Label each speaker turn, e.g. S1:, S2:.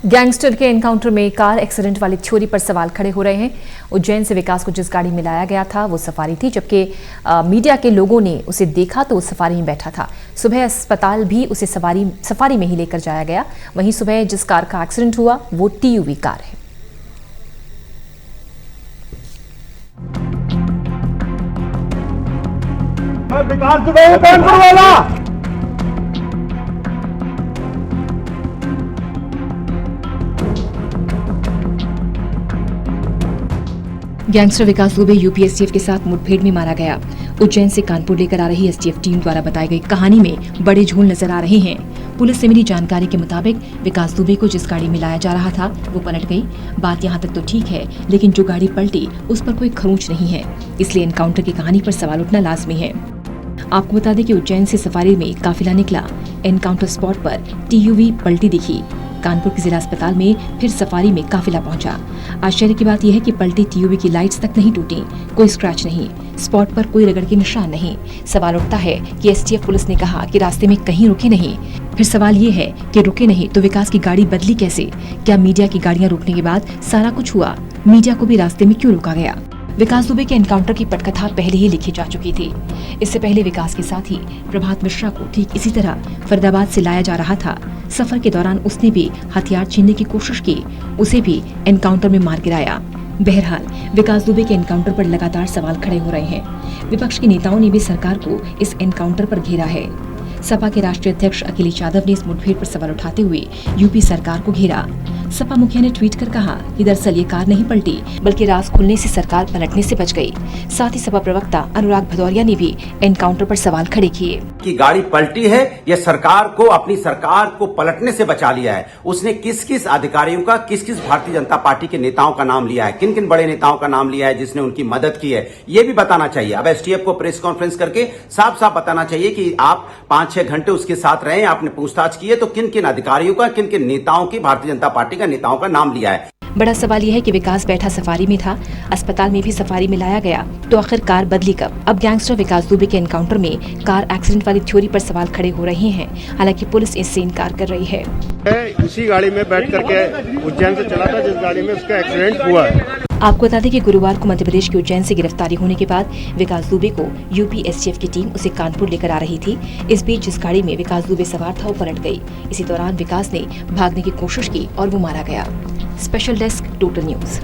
S1: Gangster के encounter में car accident वाली थ्योरी पर सवाल खड़े हो रहे हैं। उज्जैन से विकास को जिस गाड़ी में लाया गया था वो सफारी थी, जबकि मीडिया के लोगों ने उसे देखा तो उस सफारी में बैठा था। सुबह अस्पताल भी उसे सफारी में ही लेकर जाया गया। वहीं सुबह जिस कार का एक्सीडेंट हुआ वो टीयूवी कार है। गैंगस्टर विकास दुबे यूपी एसटीएफ के साथ मुठभेड़ में मारा गया। उज्जैन से कानपुर लेकर आ रही एसटीएफ टीम द्वारा बताई गई कहानी में बड़े झोल नजर आ रहे हैं। पुलिस से मिली जानकारी के मुताबिक विकास दुबे को जिस गाड़ी में लाया जा रहा था वो पलट गई। बात यहाँ तक तो ठीक है, लेकिन जो गाड़ी पलटी उस पर कोई खरोंच नहीं है, इसलिए एनकाउंटर की कहानी पर सवाल उठना लाजमी है। आपको बता दें कि उज्जैन से सफारी में काफिला निकला। एनकाउंटर स्पॉट पर टीयूवी पलटी दिखी। कानपुर के जिला अस्पताल में फिर सफारी में काफिला पहुंचा। आश्चर्य की बात यह है कि पलटी टीयूवी की लाइट्स तक नहीं टूटी, कोई स्क्रैच नहीं, स्पॉट पर कोई रगड़ के निशान नहीं। सवाल उठता है कि एसटीएफ पुलिस ने कहा कि रास्ते में कहीं रुके नहीं। फिर सवाल ये है कि रुके नहीं तो विकास की गाड़ी बदली कैसे? क्या मीडिया की गाड़ियां रुकने के बाद सारा कुछ हुआ? मीडिया को भी रास्ते में क्यों रोका गया? विकास दुबे के एनकाउंटर की पटकथा पहले ही लिखी जा चुकी थी। इससे पहले विकास के साथी प्रभात मिश्रा को ठीक इसी तरह फरीदाबाद से लाया जा रहा था। सफर के दौरान उसने भी हथियार छीनने की कोशिश की, उसे भी एनकाउंटर में मार गिराया। बहरहाल विकास दुबे के एनकाउंटर पर लगातार सवाल खड़े हो रहे हैं। विपक्ष के नेताओं ने भी सरकार को इस एनकाउंटर पर घेरा है। सपा के राष्ट्रीय अध्यक्ष अखिलेश यादव ने इस मुठभेड़ पर सवाल उठाते हुए यूपी सरकार को घेरा। सपा मुखिया ने ट्वीट कर कहा कि दरअसल ये कार नहीं पलटी, बल्कि राज खुलने से सरकार पलटने से बच गई। साथ ही सपा प्रवक्ता अनुराग भदौरिया ने भी एनकाउंटर पर सवाल खड़े किए
S2: कि गाड़ी पलटी है या सरकार को अपनी सरकार को पलटने से बचा लिया है। उसने किस किस अधिकारियों का, किस किस भारतीय जनता पार्टी के नेताओं का नाम लिया है, किन किन बड़े नेताओं का नाम लिया है जिसने उनकी मदद की है, ये भी बताना चाहिए। अब एसटीएफ को प्रेस कॉन्फ्रेंस करके साफ साफ बताना चाहिए कि आप 5-6 घंटे उसके साथ रहे, आपने पूछताछ की है तो किन किन अधिकारियों का, किन किन नेताओं की, भारतीय जनता पार्टी का नेताओं का नाम लिया है।
S1: बड़ा सवाल यह है कि विकास बैठा सफारी में था, अस्पताल में भी सफारी में लाया गया, तो आखिर कार बदली कब? अब गैंगस्टर विकास दुबे के एनकाउंटर में कार एक्सीडेंट वाली थ्योरी पर सवाल खड़े हो रहे हैं। हालांकि पुलिस इससे इनकार कर रही है।
S3: उसी गाड़ी में बैठ करके उज्जैन से चला था जिस गाड़ी में उसका एक्सीडेंट हुआ है।
S1: आपको बता दें कि गुरुवार को मध्य प्रदेश के उज्जैन से गिरफ्तारी होने के बाद विकास दुबे को यूपी एसटीएफ की टीम उसे कानपुर लेकर आ रही थी। इस बीच जिस गाड़ी में विकास दुबे सवार था वो पलट गई। इसी दौरान विकास ने भागने की कोशिश की और वो मारा गया। Special desk total news.